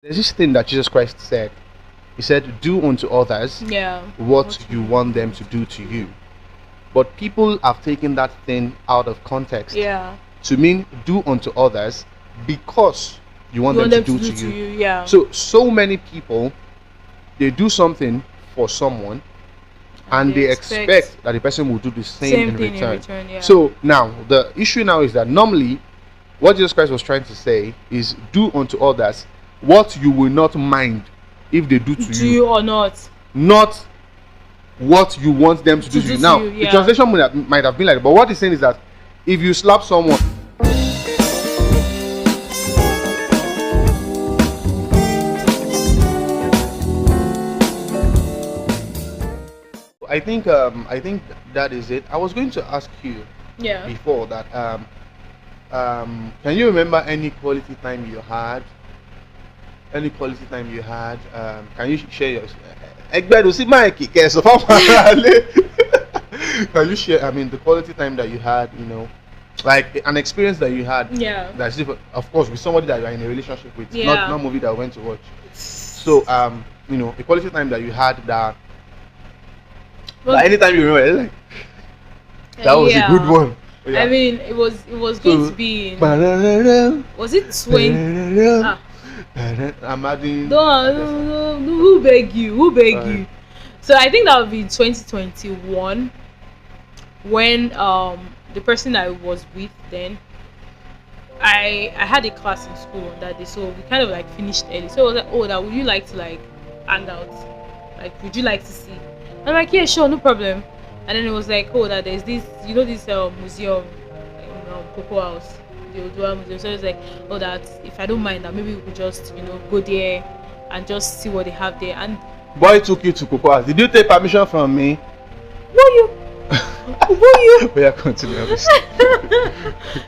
There's this thing that Jesus Christ said. He said, "Do unto others Yeah. what What you you want want them them to to do to you." But people have taken that thing out of context Yeah. to mean do unto others because you want You them want to them to do do to to you. you, yeah. So many people, they do something for someone And and they they expect expect that the person will do the same same in thing in return. return, yeah. So now the issue now is that normally what Jesus Christ was trying to say is do unto others what you will not mind if they do to Do you, you or not? not what you want them to do To to do you. to Now, you, the yeah. translation might have been like, but what he's saying is that if you slap someone, I think that is it. I was going to ask you Yeah. before that can you remember any quality time you had? Any quality time you had? Can you share your Egbedo see Mike so far. Can you share, I mean, the quality time that you had, like an experience that you had Yeah. that's different, of course, with somebody that you are in a relationship with, not Yeah. movie that I went to watch. So a quality time that you had that Well, anytime you remember, like that was a good yeah. one. Oh, I yeah. mean, it was going to So be in, ba-da-da-da, was it 20? ba-da-da-da, Ah, I'm adding. don't, who beg you? Who beg Uh, you? So I think that would be 2021 when the person I was with then, I had a class in school on that day, so we kind of like finished early. So I was like, oh, that would you like to like hang out? Like, would you like to see? I'm like, yeah, sure, no problem. And then it was like, oh, that there's this, this museum in Cocoa House, the Odua Museum. So it's like, oh, that if I don't mind, that maybe we could just, go there and just see what they have there. And boy took you to Cocoa. Did you take permission from me? who you? Who you? We are continuing.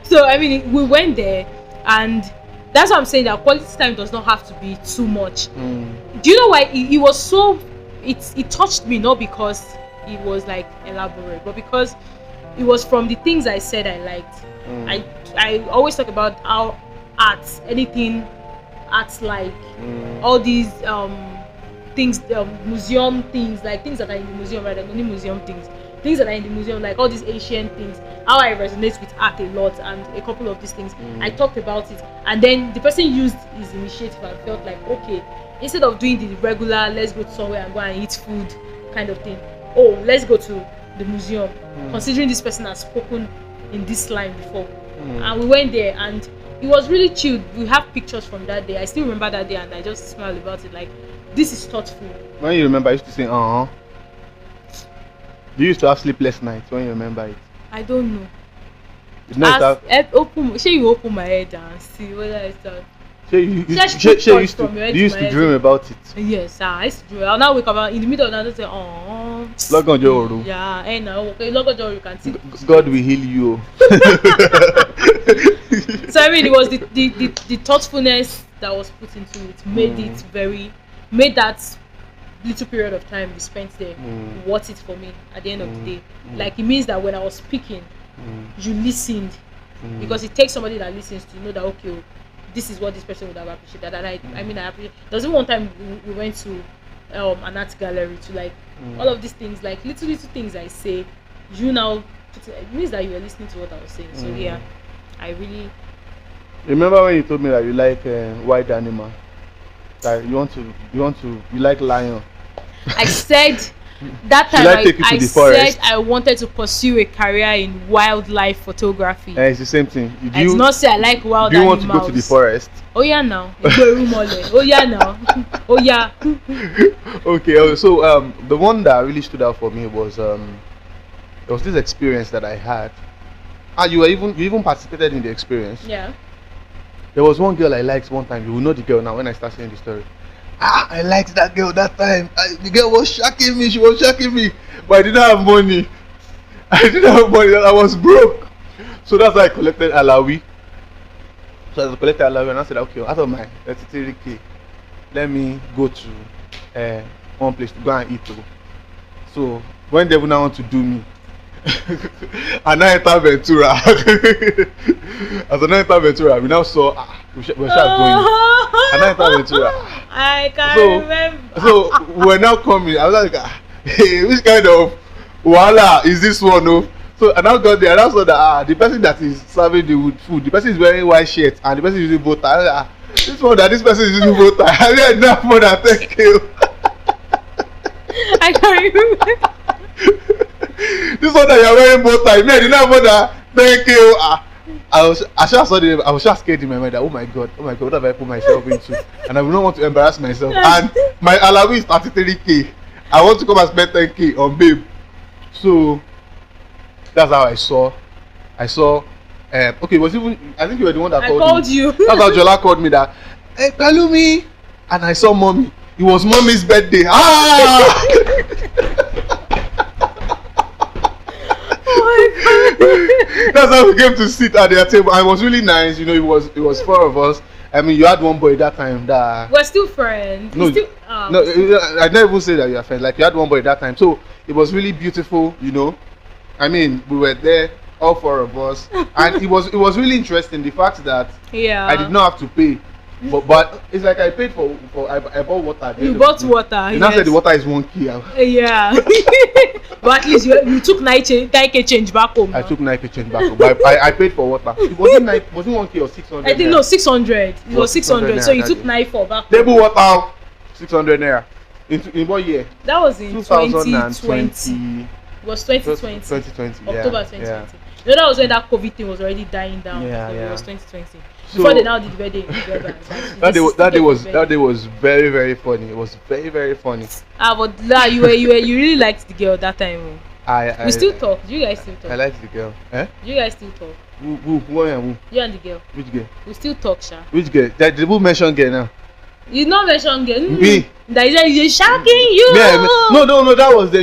So I mean, we went there, and that's what I'm saying. That quality time does not have to be too much. Do you know why it was so? It touched me, not because it was like elaborate, but because it was from the things I said I liked. I always talk about how arts, anything arts like all these things, museum things, like things that are in the museum, rather than museum things that are in the museum, like all these Asian things, how I resonate with art a lot, and a couple of these things. I talked about it, and then the person used his initiative and felt like, okay, instead of doing the regular, let's go to somewhere and go and eat food kind of thing, oh, let's go to the museum, considering this person has spoken in this line before. And we went there, and it was really chilled. We have pictures from that day. I still remember that day, and I just smiled about it, like, this is thoughtful. When you remember, I used to say, you used to have sleepless nights when you remember it. I don't know. You know You open my head and see whether it's that. you Used to dream about it. Yes, I used to dream. I'll now wake up in the middle of the night and say, oh. Log on your room. Yeah, and okay, log on your, you can see. God will heal you. So I mean, it was the thoughtfulness that was put into it made that little period of time we spent there worth it for me at the end of the day. Like, it means that when I was speaking, you listened, because it takes somebody that listens to know that, okay, this is what this person would have appreciated. And I appreciate. There's even one time we went to an art gallery to, like, all of these things, like little things I say, you now it means that you were listening to what I was saying. So yeah, I really Remember when you told me that you like wild animal? That you like lion? I said that Should time I take you to I the said forest? I wanted to pursue a career in wildlife photography. It's the same thing. I did not say I like wild Do you animals. want to go to the forest? Oh yeah, now. Oh yeah, now. Oh yeah. Okay. So the one that really stood out for me was there was this experience that I had. You even participated in the experience. Yeah. There was one girl I liked one time. You will know the girl now when I start saying the story. I liked that girl that time. The girl was shocking me. She was shocking me, but I didn't have money. I didn't have money. I was broke. So that's why I collected alawi. So I collected alawi, and I said, okay, out of my 33k, let me go to one place to go and eat. So when they now want to do me, And now enter Ventura. As I now enter Ventura, we now saw we're going. And now enter Ventura. I can't remember. So we're now coming. I was like, hey, which kind of wahala is this one? No. So I now got there and I saw that the person that is serving the food, the person is wearing white shirt and the person is using bow tie. This person is using bow tie. I didn't enough more than 10K. I can't remember. This one that you're wearing bow tie, man, you know more than 10K. I was just scared in my mind that oh my god, what have I put myself into? And I will not want to embarrass myself. And my allowance is 33K. I want to come and spend 10K on babe. So that's how I saw. Okay, it was even I think you were the one that called me. you. That's how Jola called me that. Hey, Palumi, and I saw mommy. It was mommy's birthday. That's how we came to sit at their table. And it was really nice, you know. It was 4 of us. I mean, you had one boy that time that we're still friends. No, I never even say that you are friends. Like you had one boy that time, so it was really beautiful, you know. I mean, we were there, all 4 of us, and it was really interesting. The fact that I did not have to pay, but it's like I paid for I bought water. You bought water. And yes. I said the water is 1K. Yeah. But at least you took 9K change back home. I took 9K change back home. But I paid for water. It wasn't 1K or 600. I think no 600. It was 600. So you took 9 for back home. Table water 600 naira. In what year? That was in 2020. It was 2020. October 2020. Yeah. You know, that was when that COVID thing was already dying down. Yeah. It was 2020. Before they now did birthday together. that day was very, very funny. It was very, very funny. But you really liked the girl that time. We still talk. Do you guys still talk? I liked the girl. Eh? Do you guys still talk? Who? You and the girl. Which girl? We still talk, Sha. Which girl? That the mention girl now. You not mention girl. Me. That is shocking you. Yeah. No. That was the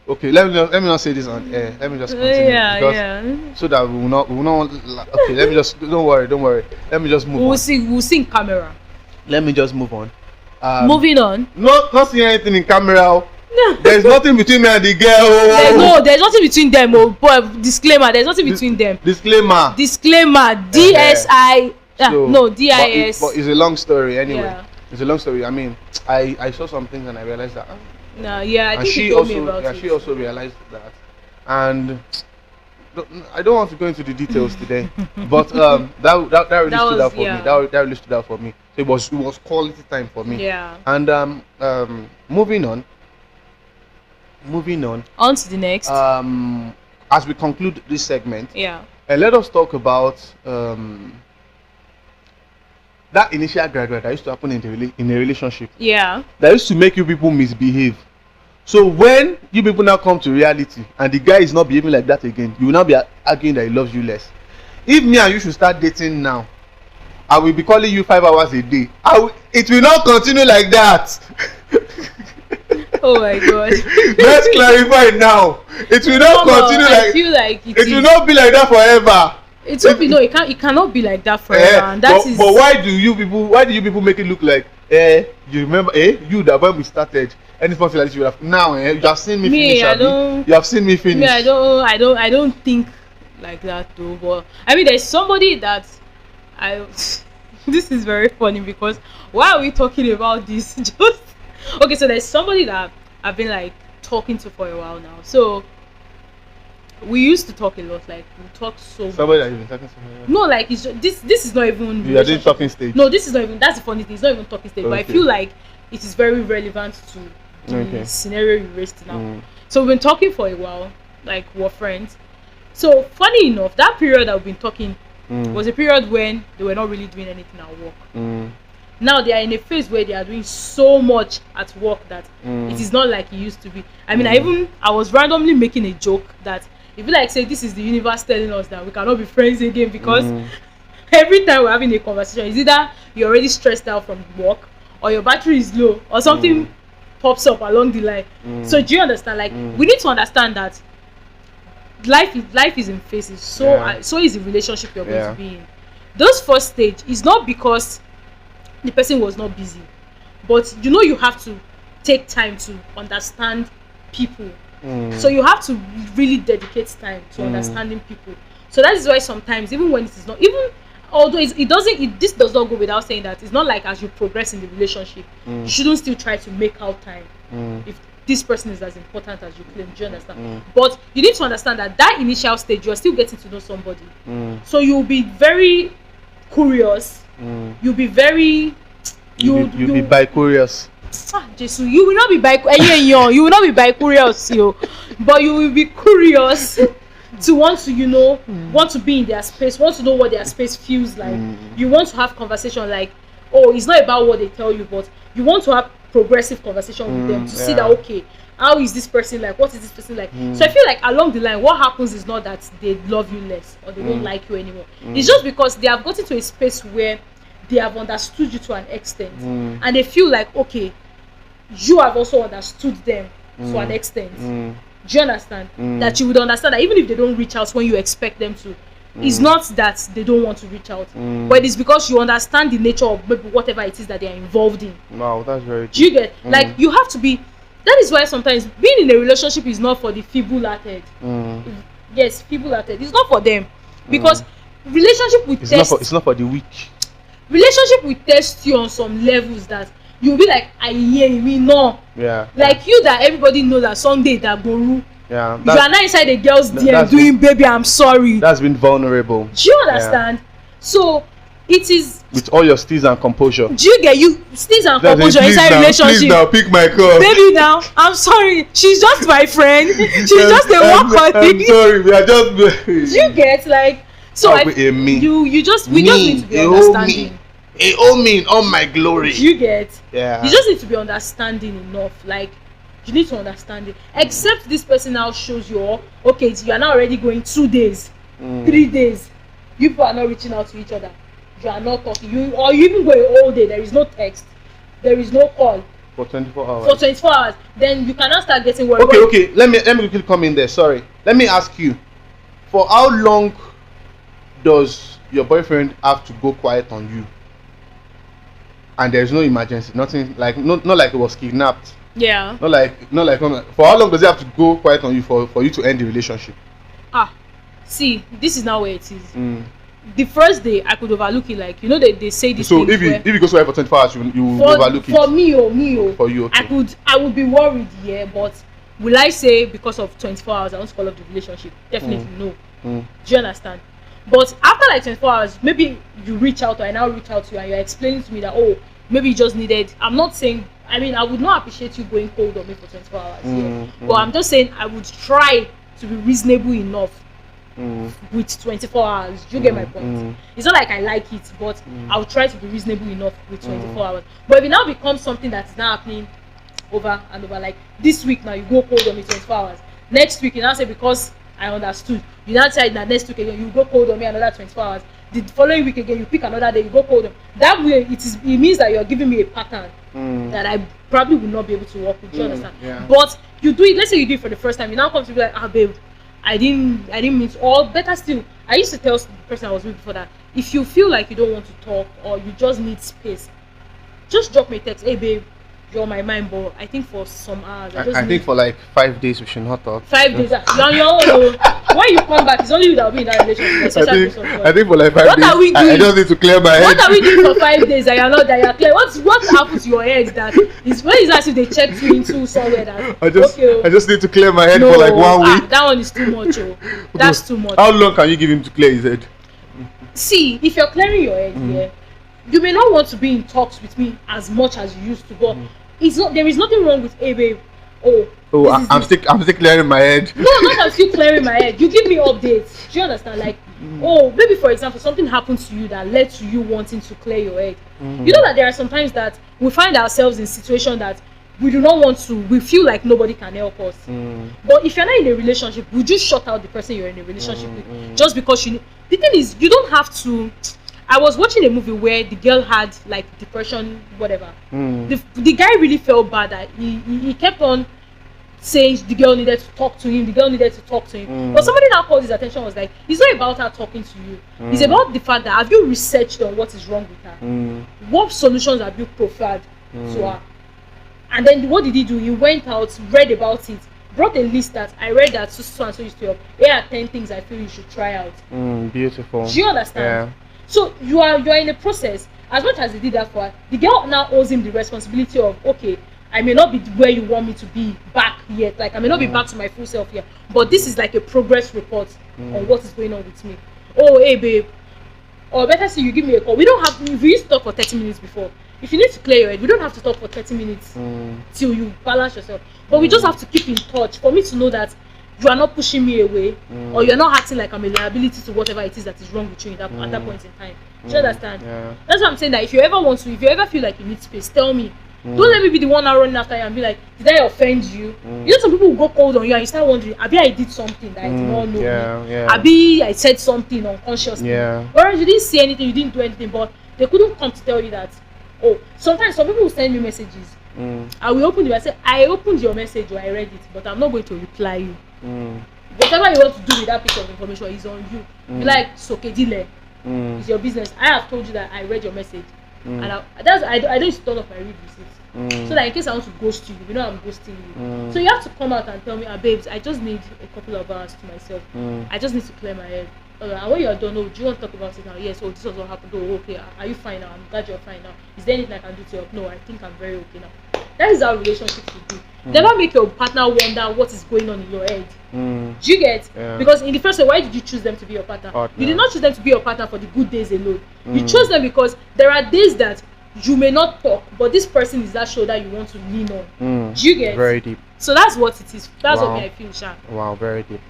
Okay, let me not say this on air. Let me just continue so that we will not. Okay, let me just don't worry. Let me just move on. We'll see in camera. Let me just move on. Moving on. Not seeing anything in camera. No. There's nothing between me and the girl. There's nothing between them. But disclaimer, there's nothing between them. Disclaimer. DSI. DIS. But it's a long story anyway. Yeah. It's a long story. I mean, I saw some things and I realized that. I think she told me about it. She also realized that, and I don't want to go into the details today, but that really stood out for me. That really stood out for me. So it was quality time for me. Yeah. And moving on. On to the next. As we conclude this segment. Yeah. And let us talk about that initial graduate that used to happen in a relationship. Yeah. That used to make you people misbehave. So when you people now come to reality and the guy is not behaving like that again, you will now be arguing that he loves you less. If me and you should start dating now, I will be calling you 5 hours a day. It will not continue like that. Oh my god. Let's clarify now. It will not continue I feel like it will not be like that forever. It will be it cannot be like that forever. And but why do you people make it look like you remember you that when we started any possible like you have now you have seen me finish. You have seen me finish. Me, I don't think like that though. But I mean, there's somebody that this is very funny because why are we talking about this? Just okay, so there's somebody that I've been like talking to for a while now. So we used to talk a lot, like we talk so much. Somebody that you've been talking to? No, like it's just, this is not even. You are doing talking stage. No, this is not even. That's the funny thing. It's not even talking stage. Okay. But I feel like it is very relevant to the scenario you raised now. So we've been talking for a while, like we're friends. So funny enough, that period that we've been talking was a period when they were not really doing anything at work. Now they are in a phase where they are doing so much at work that it is not like it used to be. I mean, I was randomly making a joke that if you like say this is the universe telling us that we cannot be friends again because every time we're having a conversation, it's either you're already stressed out from work or your battery is low or something pops up along the line. So do you understand? Like we need to understand that life is in phases. So is the relationship you're going to be in. Those first stage is not because the person was not busy, but you have to take time to understand people So you have to really dedicate time to understanding people. So that is why sometimes, even when it is not, even although this does not go without saying that it's not like as you progress in the relationship, you shouldn't still try to make out time if this person is as important as you claim. Do you understand? But you need to understand that initial stage, you are still getting to know somebody. So you'll be very curious. You'll be very you'll be bi-curious. Jesus, you will not be you will not be bi-curious, but you will be curious to want to want to be in their space, want to know what their space feels like. You want to have conversation like, oh, it's not about what they tell you, but you want to have progressive conversation with them to see that, okay, how is this person like, what is this person like? So I feel like along the line, what happens is not that they love you less or they don't like you anymore. It's just because they have gotten to a space where they have understood you to an extent, and they feel like, okay, you have also understood them to an extent. Do you understand? That you would understand that even if they don't reach out when you expect them to, it's not that they don't want to reach out, but it's because you understand the nature of maybe whatever it is that they are involved in. Wow, that's very true. Do you get? Like, you have to be. That is why sometimes being in a relationship is not for the feeble-hearted. Yes, feeble-hearted. It's not for them, because relationship will test. It's not for the weak. Relationship will test you on some levels that you'll be like, I hear me no. Yeah. Like you that everybody knows that Sunday that Boru. Yeah. You are not inside the girl's DM doing baby, I'm sorry. That's been vulnerable. Do you understand? Yeah. So it is with all your steez and composure. Do you get steez and composure inside relationship? Please now, pick my call. Baby now, I'm sorry. She's just my friend. She's just a work colleague. I'm sorry, we are just. Do you get like so? We just need to be understanding. It all mean all my glory. You get? Yeah. You just need to be understanding enough. Like, you need to understand it. Except this person now shows you, okay, you are now already going 2 days, 3 days. You people are not reaching out to each other. You are not talking. Or you even go a whole day. There is no text. There is no call. For 24 hours. For 24 hours. Then you cannot start getting worried. Okay. Let me quickly come in there. Sorry. Let me ask you. For how long does your boyfriend have to go quiet on you? And there's no emergency, nothing like not like it was kidnapped. Yeah. Not like for how long does he have to go quiet on you for you to end the relationship? See, this is not where it is. The first day I could overlook it, like they say this. So if he goes quiet for 24 hours, you overlook it. For me, for you, okay. I would be worried, yeah, but will I say because of 24 hours I want to call off the relationship? Definitely no. Do you understand? But after like 24 hours, maybe you reach out or I now reach out to you and you're explaining to me that, oh, maybe you just needed. I'm not saying, I mean, I would not appreciate you going cold on me for 24 hours. But I'm just saying I would try to be reasonable enough with 24 hours. Do you get my point? It's not like I like it, but I'll try to be reasonable enough with 24 hours. But if it now becomes something that is now happening over and over, like this week now, you go cold on me 24 hours. Next week, you now say because I understood. You now try that next week again, you go cold on me another 24 hours. The following week again, you pick another day, you go cold on. That way, it means that you're giving me a pattern that I probably will not be able to work with. You understand? Yeah. But you do it. Let's say you do it for the first time. You now come to be like, babe, I didn't mean to. Or better still, I used to tell the person I was with before that if you feel like you don't want to talk or you just need space, just drop me a text. Hey, babe, you're on my mind, but I think for some hours. I think for like 5 days we should not talk. 5 days. You're on your own. When you come back, it's only you that will be in that relationship. I think for like 5 days. What are we doing? I just need to clear my head. What are we doing for 5 days that you're not that you're clear? What happened to your head that is when is as if they checked you into somewhere that I just need to clear my head for like 1 week. That one is too much, That's too much. How long can you give him to clear his head? See, if you're clearing your head, you may not want to be in talks with me as much as you used to, but there is nothing wrong with babe. I'm still clearing my head. No, not I'm still clearing my head. You give me updates. Do you understand? Like, maybe for example, something happened to you that led to you wanting to clear your head. You know that there are sometimes that we find ourselves in situations that we do not want to. We feel like nobody can help us. But if you're not in a relationship, would you shut out the person you're in a relationship with just because you? The thing is, you don't have to. I was watching a movie where the girl had like depression, whatever. The guy really felt bad that he kept on saying the girl needed to talk to him. But somebody now called his attention, was like, it's not about her talking to you. It's about the fact that have you researched on what is wrong with her? What solutions have you proffered to her? And then what did he do? He went out, read about it, brought a list that I read that so and so used to help. Here are 10 things I feel you should try out. Beautiful. Do you understand? Yeah. So you are in a process. As much as he did that for her, the girl now owes him the responsibility of, okay, I may not be where you want me to be back yet. Like I may not be back to my full self yet. But this is like a progress report on what is going on with me. Oh, hey babe. Or better still, you give me a call. We don't have, if we used to talk for 30 minutes before. If you need to clear your head, we don't have to talk for 30 minutes till you balance yourself. But we just have to keep in touch for me to know that you are not pushing me away, or you're not acting like I'm a liability to whatever it is that is wrong with you at that point in time. Do you understand? Yeah. That's what I'm saying, that if you ever feel like you need space, tell me. Don't let me be the one now running after you and be like, did I offend you? You know, some people will go cold on you and you start wondering, Abi, I did something that I did not know. Abi, I said something unconsciously. Whereas you didn't say anything, you didn't do anything, but they couldn't come to tell you that. Oh, sometimes some people will send me messages. I will open it. I say, I opened your message or I read it, but I'm not going to reply you. Whatever you want to do with that piece of information is on you. Be like, Sokedile, it's your business. I have told you that I read your message, and I don't used to turn off my read receipts, so that in case I want to ghost you, you know I'm ghosting you. So you have to come out and tell me, babes, I just need a couple of hours to myself. I just need to clear my head. And when you're done, do you want to talk about it now? Yes. This was what happened. Oh, okay. Are you fine now? I'm glad you're fine now. Is there anything I can do to help? No, I think I'm very okay now. That is how relationships should be. Never make your partner wonder what is going on in your head. Do you get? Because in the first place, why did you choose them to be your partner? You did not choose them to be your partner for the good days alone. You chose them because there are days that you may not talk, but this person is that shoulder you want to lean on. Do you get? Very deep. So that's what it is. That's what I feel, Sha. Wow, very deep.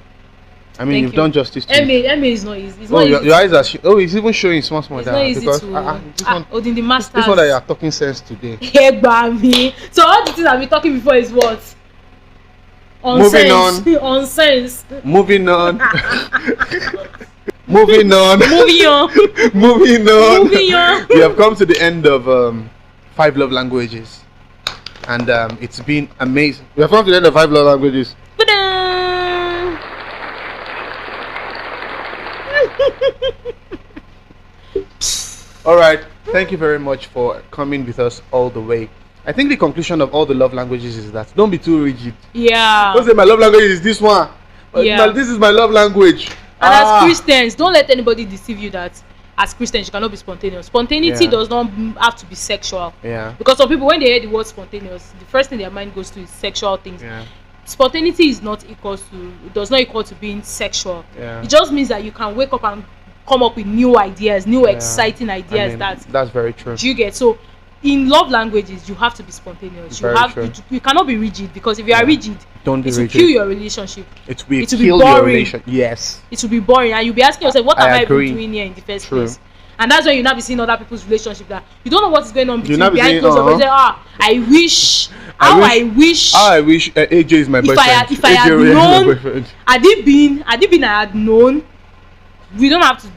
I mean, you've done justice to it. MA is not easy. It's not easy. Your eyes are it's even showing small it's not easy because to in the masters. This one that you are talking sense today. Me. So all the things I've been talking before is what? Moving on. On sense. Moving on. Moving on. Moving on. Moving on. Moving on. We have come to the end of 5 love languages, and it's been amazing. We have come to the end of 5 love languages. All right, thank you very much for coming with us all the way. I think the conclusion of all the love languages is that don't be too rigid. Don't say my love language is this one. This is my love language. And as Christians, don't let anybody deceive you that as Christians you cannot be spontaneous. Spontaneity does not have to be sexual. Because some people, when they hear the word spontaneous, the first thing their mind goes to is sexual things. Spontaneity is not does not equal to being sexual. It just means that you can wake up and come up with new ideas, new exciting ideas. That's very true. Do you get? So in love languages you have to be spontaneous. You cannot be rigid, because if you are rigid, don't be rigid. It will kill your relationship. It will kill your relationship. Yes. It will be boring, and you'll be asking yourself, what am I even doing here in the first place? And that's when you now be seeing other people's relationship that you don't know what is going on between behind closed doors. I wish AJ is my boyfriend. If I had known, had it been known, we don't have to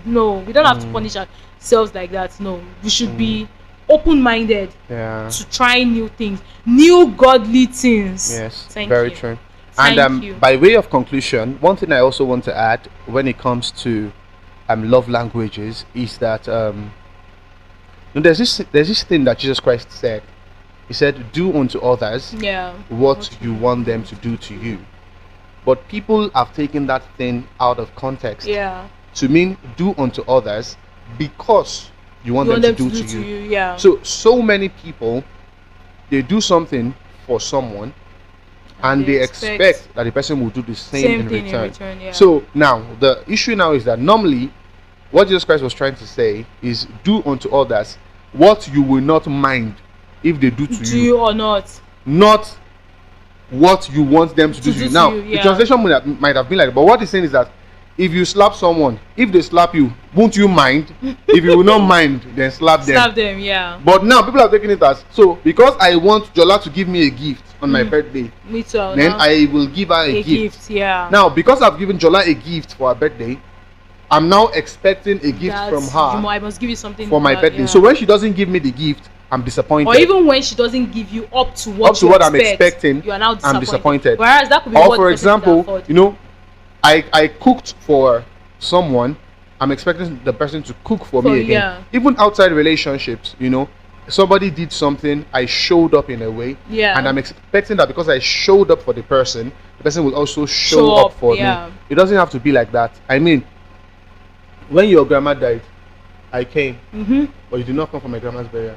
we don't have to punish ourselves like that. No, we should be open-minded to try new things, new godly things. Yes, Thank very you. true. Thank you. By way of conclusion, one thing I also want to add when it comes to love languages is that there's this thing that Jesus Christ said. He said, do unto others what you want them to do to you. But people have taken that thing out of context to mean do unto others because you want them to do to you. So many people, they do something for someone and they expect that the person will do the same in return. So now the issue now is that normally what Jesus Christ was trying to say is do unto others what you will not mind if they do to you or not what you want them to do to you. Now the translation might have been like, but what he's saying is that if you slap someone, if they slap you, won't you mind? If you will not mind, then slap them. But now people are taking it as, so because I want Jola to give me a gift on my birthday, me too, then I will give her a gift. Now because I've given Jola a gift for her birthday, I'm now expecting a gift from her. I must give you something for my birthday. So when she doesn't give me the gift, I'm disappointed. Or even when she doesn't give you up to what I'm expecting, you are now disappointed. I'm disappointed. Whereas that could be for example, I cooked for someone. I'm expecting the person to cook for me again. Even outside relationships, somebody did something, I showed up in a way, and I'm expecting that because I showed up for the person the person will also show up for me. It doesn't have to be like that. I mean, when your grandma died, I came, but you did not come for my grandma's burial.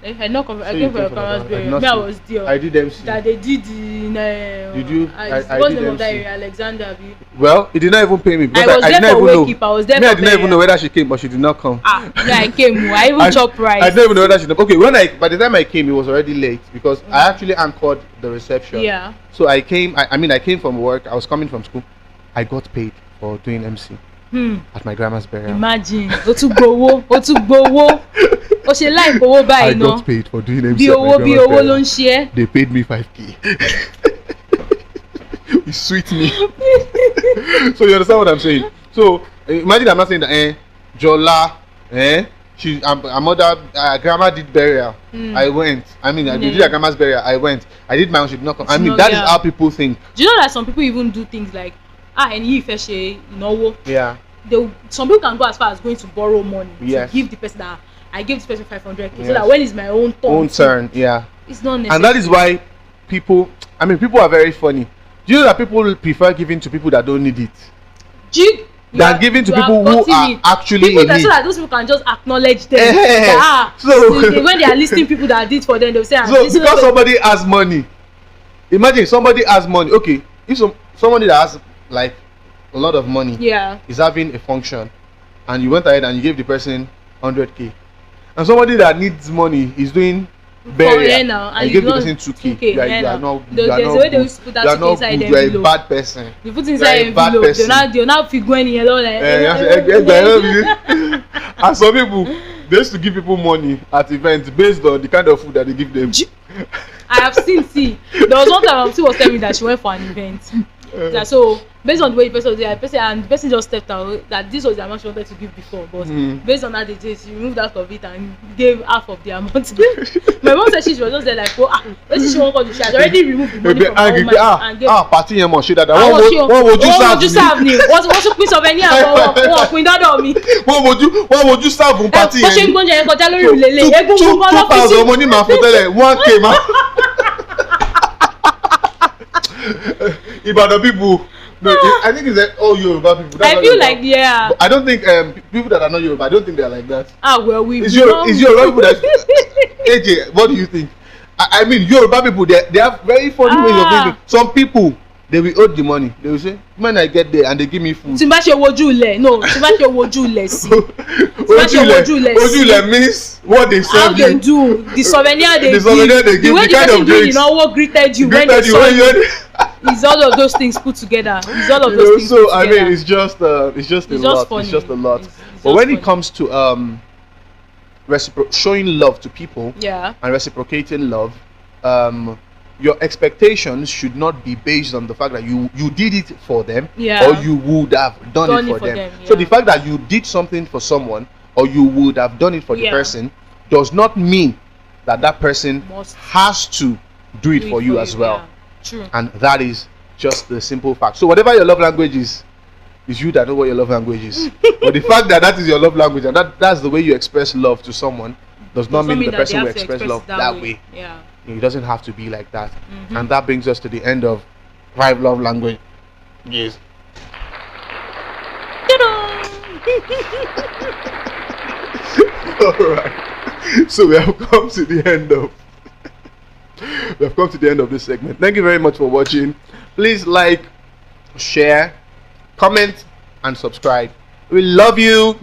I came for your grandma's burial. I was there. I did MC. That they did in. Did you? What's the name of that area? Alexander. Well, he did not even pay me because I did not even know. I was there. I did not even know whether she came, but she did not come. Yeah, I came. I even chopped rice. I didn't even know whether she. Okay, by the time I came, it was already late because I actually anchored the reception. Yeah. So I came. I came from work. I was coming from school. I got paid for doing MC. At my grandma's burial. Imagine. Otugbowo. O ṣe like owó báyìí no. I got paid for doing MC at my grandma's burial. Bí owó ló ń ṣe. They paid me 5k. It sweet me. So you understand what I'm saying? So imagine I'm not saying that Jola, her mother, grandma did burial. I went. I mean, they did her grandma's burial. I went. I did my own. She did not come. I mean, that is how people think. Do you know that some people even do things like and you know? Yeah. Some people can go as far as going to borrow money to give the person that I gave this person 500k so that when it's my own turn, it's not necessary. And that is why people are very funny. Do you know that people prefer giving to people that don't need it than giving to people who are actually in need? So that those people can just acknowledge them. When they are listing people that did for them, they'll say, so because somebody has money, imagine somebody has money. Okay, if somebody that has like a lot of money is having a function and you went ahead and you gave the person 100k, and somebody that needs money is doing burial and you give the person 2k, you are not good. You are a bad person. You put inside envelope, they're not figuring yellow like and some people, they used to give people money at events based on the kind of food that they give them. I have seen there was one time she was telling me that she went for an event. So based on the way the person was there, and the person just stepped out that this was the amount she wanted to give before, but based on that she removed out of it and gave half of the amount. My mom said she was just there like, let's see she won't call the she had already removed the money from her own money and gave party yẹn mọ̀ ṣe dáadáa wọ́n wojú serve ni wọ́n tún pín souvenir wọ́n pín dọ́dọ̀ mi. wọ́n wojú serve party yẹn ni. ó ṣe ń gbóúnjẹ yẹn kọjá lórí ìrùlélẹ̀ egungun bọ́ lọ́fíìsì. 2,000 ọmọ ní màá fún tẹ́lẹ̀ 1k ma. Ibadan people. No, I think it's like all Yoruba people. I feel like But I don't think people that are not Yoruba, I don't think they are like that. Well, it's Yoruba people that. AJ, what do you think? I mean, Yoruba people, they have very funny ways of thinking. Some people, they will owe the money. They will say, when I get there and they give me food. Tí bá ṣe wojú lẹ̀. No, tí bá ṣe wojú lẹ̀ sí. Tí bá ṣe wojú lẹ̀ sí. Wojú lẹ̀ means what they serve you. How they do. The souvenir they give. The way the person doing, you know, what greeted you when they saw you. It's all of those things put together. It's all of those things. So I mean, it's just a lot. Funny. It's just a lot. But when it comes to showing love to people, and reciprocating love, your expectations should not be based on the fact that you did it for them, or you would have done it for them. So the fact that you did something for someone, or you would have done it for the person, does not mean that that person has to do it for you as well. True. And that is just the simple fact. So whatever your love language is you that know what your love language is. But the fact that is your love language and that's the way you express love to someone does not mean the person will express love that way. Yeah. It doesn't have to be like that. And that brings us to the end of 5 love language. Yes. Alright. So we have come to the end of this segment. Thank you very much for watching. Please like, share, comment, and subscribe. We love you.